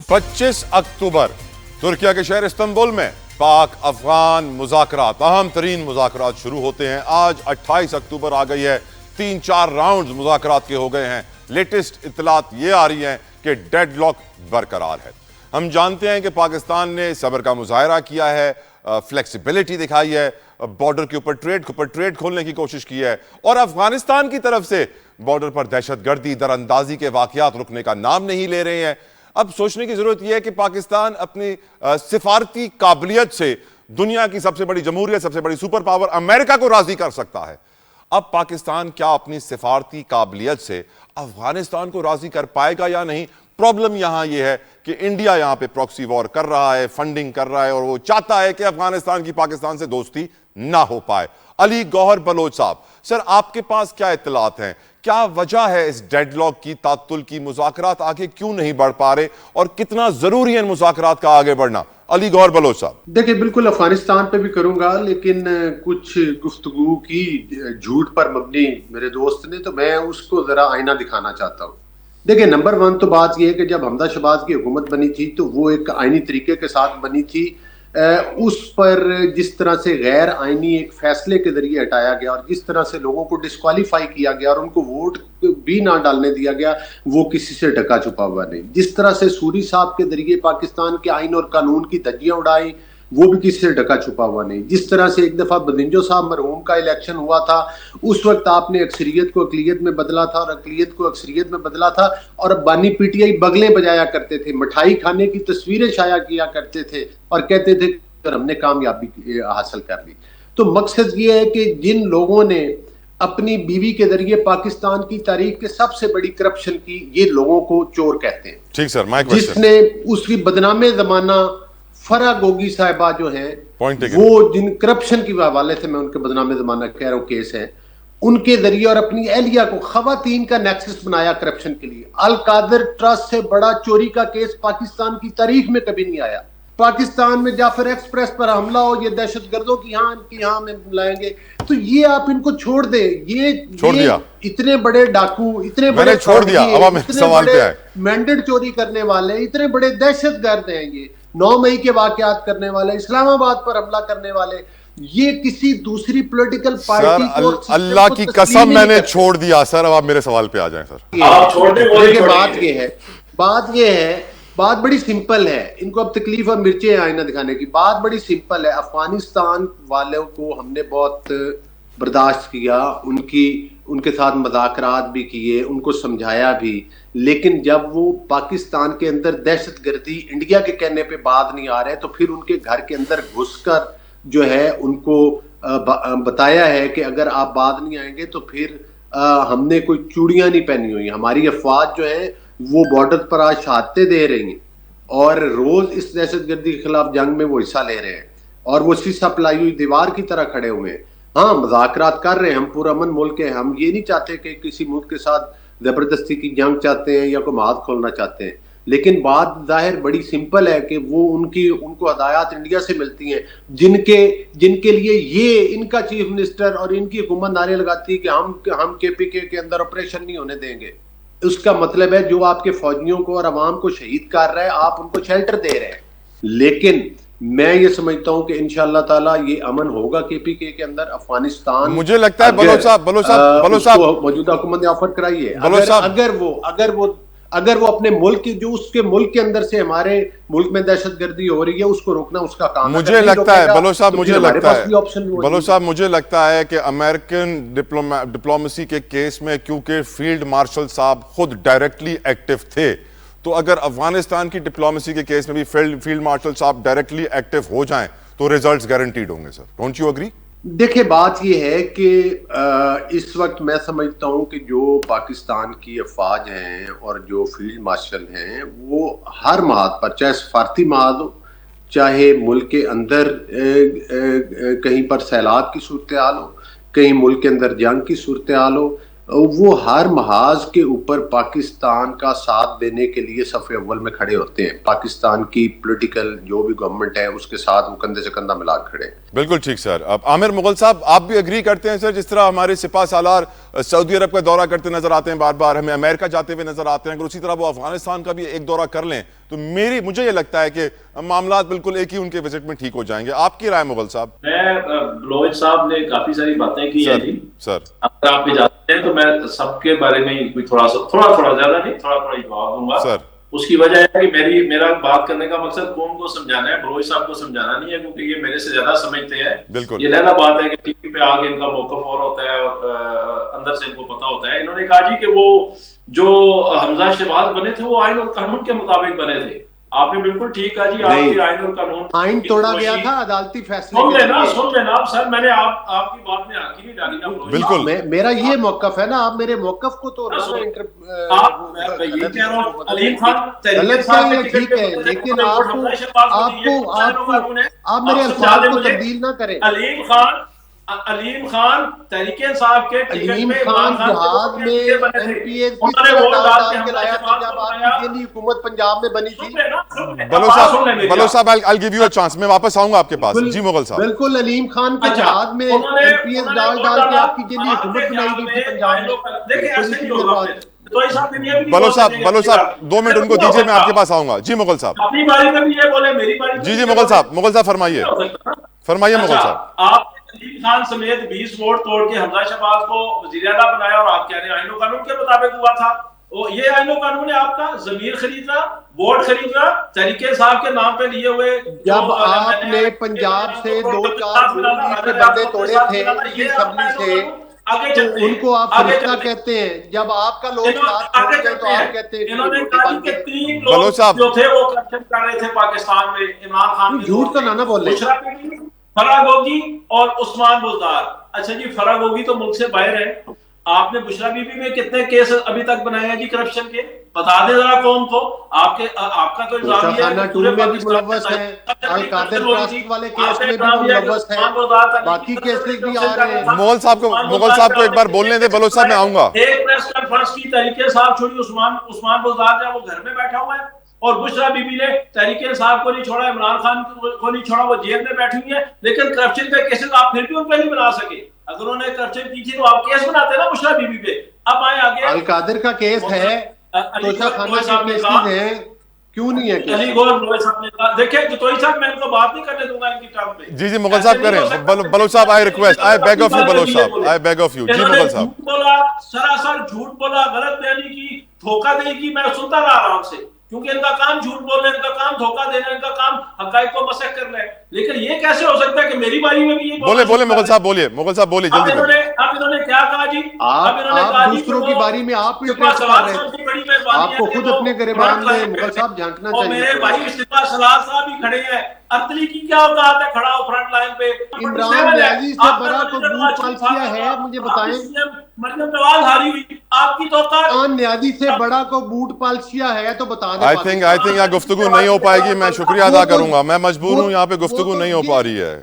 25 अक्टूबर तुर्किया के शहर इस्तांबुल में पाक अफगान मुज़ाकरात, अहम तरीन मुज़ाकरात शुरू होते हैं। आज 28 अक्टूबर आ गई है, 3-4 राउंड मुज़ाकरात के हो गए हैं। लेटेस्ट इत्तलात ये आ रही हैं कि डेडलॉक बरकरार है। हम जानते हैं कि पाकिस्तान ने सब्र का मुजाहरा किया है, फ्लेक्सिबिलिटी दिखाई है, बॉर्डर के ऊपर ट्रेड खोलने की कोशिश की है, और अफगानिस्तान की तरफ से बॉर्डर पर दहशतगर्दी, दरअंदाजी के वाकयात रुकने का नाम नहीं ले रहे हैं। अब सोचने की जरूरत यह है कि पाकिस्तान अपनी सिफारती काबिलियत से दुनिया की सबसे बड़ी जमहूरियत, सबसे बड़ी सुपर पावर अमेरिका को राजी कर सकता है। अब पाकिस्तान क्या अपनी सिफारती काबिलियत से अफगानिस्तान को राजी कर पाएगा या नहीं? प्रॉब्लम यहां यह है कि इंडिया यहां पे प्रॉक्सी वॉर कर रहा है, फंडिंग कर रहा है, और वो चाहता है कि अफगानिस्तान की पाकिस्तान से दोस्ती ना हो पाए। अली गौहर बलोच साहब, सर आपके पास क्या इत्तलात हैं? क्या वजह है इस डेडलॉक की, तात्तुल की? मुज़ाकरात आगे क्यों नहीं बढ़ पा रहे और कितना जरूरी है मुज़ाकरात का आगे बढ़ना? अली गौहर बलोच साहब। देखिए, बिल्कुल अफगानिस्तान पे भी करूंगा, लेकिन कुछ गुफ्तगू की झूठ पर मबनी मेरे दोस्त ने, तो मैं उसको जरा आईना दिखाना चाहता हूँ। देखिए, नंबर 1 तो बात यह है कि जब हमदा शहबाज की हुकूमत बनी थी तो वो एक आईनी तरीके के साथ बनी थी। उस पर जिस तरह से गैर आईनी एक फैसले के जरिए हटाया गया और जिस तरह से लोगों को डिस्क्वालीफाई किया गया और उनको वोट भी ना डालने दिया गया, वो किसी से ढका छुपा हुआ नहीं। जिस तरह से सूरी साहब के जरिए पाकिस्तान के आइन और कानून की धज्जियां उड़ाई, वो भी किसी से ढका छुपा हुआ नहीं। जिस तरह से एक दफा बदिंजो साहब मरहूम का इलेक्शन हुआ था, उस वक्त आपने अक्सरियत को अकलियत में बदला था और अकलियत को अक्सरियत में बदला था, और बानी पीटीआई बगलें बजाया करते थे, मिठाई खाने की तस्वीरें शाया किया करते थे और कहते थे कि हमने कामयाबी हासिल कर ली। तो मकसद ये है कि जिन लोगों ने अपनी बीवी के जरिए पाकिस्तान की तारीख के सबसे बड़ी करप्शन की, ये लोगों को चोर कहते हैं। ठीक सर, जिसने उसकी बदनामे जमाना फरा गोगी साहिबा जो हैं, वो जिन करप्शन के हवाले से मैं उनके बदनामे जमाना कह रहा हूं केस है, उनके जरिए और अपनी एहलिया को खवातीन का नेक्सस बनाया करप्शन के लिए। अल कादर ट्रस्ट से बड़ा चोरी का केस पाकिस्तान की तारीख में कभी नहीं आया। पाकिस्तान में जाफर एक्सप्रेस पर हमला हो, ये दहशतगर्दों की यहाँ में बुलाएंगे, तो ये आप इनको छोड़ दे। ये इतने बड़े डाकू, इतने बड़े छोड़ दिया, अब इतने बड़े मैंडेट चोरी करने वाले, इतने बड़े दहशतगर्द हैं ये, 9 मई के वाकयात करने वाले, इस्लामाबाद पर हमला करने वाले, ये किसी दूसरी पॉलिटिकल पार्टी को, अल्लाह की कसम मैंने छोड़ दिया। सर अब आप मेरे सवाल पे आ जाएं। सर आप बात ये है, बात बड़ी सिंपल है। इनको अब तकलीफ और मिर्चें आईना दिखाने की बात बड़ी सिंपल है। अफगानिस्तान वालों को हमने बहुत बर्दाश्त किया, उनके साथ मुज़ाकरात भी किए, उनको समझाया भी, लेकिन जब वो पाकिस्तान के अंदर दहशतगर्दी इंडिया के कहने पे बात नहीं आ रहे, तो फिर उनके घर के अंदर घुसकर जो है उनको बताया है कि अगर आप बात नहीं आएंगे तो फिर हमने कोई चूड़ियां नहीं पहनी हुई। हमारी अफवाज जो है वो बॉर्डर पर आज शहादतें दे रही हैं और रोज इस दहशतगर्दी के खिलाफ जंग में वो हिस्सा ले रहे हैं, और वो शीशा पलाई हुई दीवार की तरह खड़े हुए हैं। हाँ, मुज़ाकरात कर रहे हैं, हम पुरअमन मुल्क हैं, हम ये नहीं चाहते कि किसी मुल्क के साथ जबरदस्ती की जंग चाहते हैं या कोई हाथ खोलना चाहते हैं, लेकिन बात जाहिर बड़ी सिंपल है कि वो उनको हदायत इंडिया से मिलती हैं, जिनके लिए ये इनका चीफ मिनिस्टर और इनकी हुकूमत नारे लगाती है कि हम केपीके के अंदर ऑपरेशन नहीं होने देंगे। उसका मतलब है जो आपके फौजियों को और अवाम को शहीद कर रहे हैं, आप उनको शेल्टर दे रहे हैं। लेकिन मैं ये समझता हूं कि इंशाअल्लाह ताला ये अमन होगा केपीके के अंदर। अफगानिस्तान, मुझे लगता है बलोच साहब मौजूदा हुकूमत ने ऑफर कराई है, अगर वो अपने मुल्क की, जो उसके मुल्क के अंदर से हमारे मुल्क में दहशतगर्दी हो रही है, उसको रोकना उसका काम है। मुझे लगता है बलोच साहब, मुझे लगता है कि अमेरिकन डिप्लोमेसी के केस में क्योंकि फील्ड मार्शल साहब खुद डायरेक्टली एक्टिव थे, तो अगर अफगानिस्तान की डिप्लोमेसी के केस में भी फील्ड मार्शल साहब डायरेक्टली एक्टिव हो जाएं तो रिजल्ट्स गारंटीड होंगे। Sir don't you agree? देखिए, बात यह है कि इस वक्त मैं समझता हूं कि जो पाकिस्तान की अफवाज हैं और जो फील्ड मार्शल हैं, वो हर महाद पर, चाहे सफारती महाद हो, चाहे मुल्क के अंदर कहीं पर सैलाब की सूरत हाल हो, कहीं मुल्क के अंदर जंग की सूरत हाल हो, वो हर महाज के ऊपर पाकिस्तान का साथ देने के लिए सफ़े अव्वल में खड़े होते हैं। पाकिस्तान की पॉलिटिकल जो भी गवर्नमेंट है उसके साथ वो कंधे से कंधा मिला खड़े हैं। बिल्कुल ठीक सर। अब आमिर मुगल साहब, आप भी एग्री करते हैं सर? जिस तरह हमारे सिपा सालार सऊदी अरब का दौरा करते नजर आते हैं, बार बार हमें अमेरिका जाते हुए नजर आते हैं, अगर उसी तरह वो अफगानिस्तान का भी एक दौरा कर लें तो मुझे ये लगता है कि मामला बिल्कुल एक ही उनके विजिट में ठीक हो जाएंगे। आपकी राय मुगल साहब? लोहित साहब ने काफी सारी बातें की हैं जी। सर अगर आप इजाजत हैं तो मैं सबके बारे में कोई थोड़ा ज्यादा नहीं, थोड़ा जवाब दूंगा। सर उसकी वजह है कि मेरा बात करने का मकसद कौन को समझाना है, रोहित साहब को समझाना नहीं है, क्योंकि ये मेरे से ज्यादा समझते हैं। बिल्कुल। ये लहला बात है कि टीवी पे आगे इनका मौकफ और होता है और अंदर से इनको पता होता है। इन्होंने कहा जी कि वो जो हमजा शहबाज बने थे वो आइन और कानून के मुताबिक बने थे। आपने बिल्कुल ठीक कहा जी, आपकी आइन और कानून आइन तोड़ा गया था अदालती फैसले। सुन लेना आप सर, मैंने आपकी बात में आखिर नहीं डाली ना। बिल्कुल मेरा ये मौकफ है ना, आप मेरे मौकफ को तो आप ये कह रहा हूं अलीम खान गलत क्या है, ठीक है, लेकिन आप मेरे अल्फाज को तब्दील ना करें। अलीम खान तहरीके इंसाफ के अलीम खान जहाज में एमपीएस की डाल के लाया था जब आपकी दिल्ली हुकूमत पंजाब में बनी थी। बलो साहब I give you a chance, मैं वापस आऊंगा आपके पास। जी मुगल साहब। बिल्कुल, अलीम खान के जहाज में एमपीएस डाल के आपकी दिल्ली हुकूमत बनाई गई थी पंजाब में। बलो साहब 2 मिनट उनको दीजिए, मैं आपके पास आऊंगा। जी मुगल साहब। अपनी बारी में भी ये बोले, मेरी बारी। जी मुगल साहब फरमाइए मुगल साहब। आप अलीम खान समेत 20 वोट तोड़ के हमजा शहबाज को वजीर आला बनाया और आप कह रहे हैं आईनो कानून के मुताबिक हुआ था। ये आईनो कानून है आपका, जमीर खरीदना, वोट खरीदना, तरीके साहब के नाम पे लिए हुए। जब आपने पंजाब से 2-4 के बंदे तोड़े थे असम्बली से, तो उनको आप फरिश्ता कहते हैं। जब आपका लोग साथ छोड़ गए तो आप कहते हैं इन्होंने कहा कि 3 लोग जो थे वो करप्शन कर रहे थे पाकिस्तान में, इमरान खान। झूठ तो ना बोले। फरागोगी और उस्मान बुज़दार। अच्छा जी, फरागोगी तो मुल्क से बाहर है। आपने बुशरा बीबी में कितने केस अभी तक बनाए हैं जी करप्शन के? बता दे जरा कौन को। आपका तो इल्जाम है भी मुलव्वस है, अल कादिर ट्रस्ट वाले केस में भी मुलव्वस है, बाकी केसेस भी आ रहे हैं। मुगल साहब को एक बार बोलने दे। बलोच साहब मैं आऊंगा। एक प्रेस कॉन्फ्रेंस की तरीके साहब छोड़ी, उस्मान बुज़दार जब वो घर में बैठा हुआ है, और बुशरा बीबी ने तहरीके इंसाफ को नहीं छोड़ा, इमरान खान को नहीं छोड़ा, वो जेल में बैठी हुई है। लेकिन करप्शन के केसेस आप फिर भी उन पे नहीं बना सके। अगर उन्होंने करप्शन की थी तो आप केस बनाते ना बुशरा बीबी पे। अब आए आगे, अल कादिर का केस है, तोशा खाना के केसेस हैं, क्यों नहीं है? देखिए जतोई साहब, मैं इनको बात नहीं करने दूंगा इनकी टर्म पे। जी मुगल साहब करें। बलोच साहब I request, I beg of you Baloch साहब, आई बेग ऑफ यू। जी मुगल साहब। बोला, सरासर झूठ बोला, गलत बयानी की, धोखा देने की। मैं सुनता रहा आराम से, क्योंकि इनका काम झूठ बोलना, इनका काम धोखा देना, इनका काम हकाइक को मसख करना है। लेकिन ये कैसे हो सकता है कि मेरी बारी में भी ये बोले मुगल साहब बोलिए जल्दी। अब इन्होंने क्या कहा जी? आप दूसरों की बारी में आप आपको खुद अपने गिरबान में मुगल साहब झांकना चाहिए। मेरे भाई इस्तीफा सलाह साहब भी खड़े हैं। अतली की क्या औकात है खड़ा हो फ्रंट लाइन पे? इमरान न्याजी से बड़ा को बूट पालसिया है, मुझे बताएं। मरियम नवाज हारी हुई, आपकी तो औकात। इमरान न्याजी से बड़ा को बूट पालसिया है तो बता दें। आई थिंक यहाँ गुफ्तगू नहीं हो पाएगी। मैं शुक्रिया अदा करूंगा, मैं मजबूर हूँ, यहाँ पे गुफ्तगू नहीं हो पा रही है।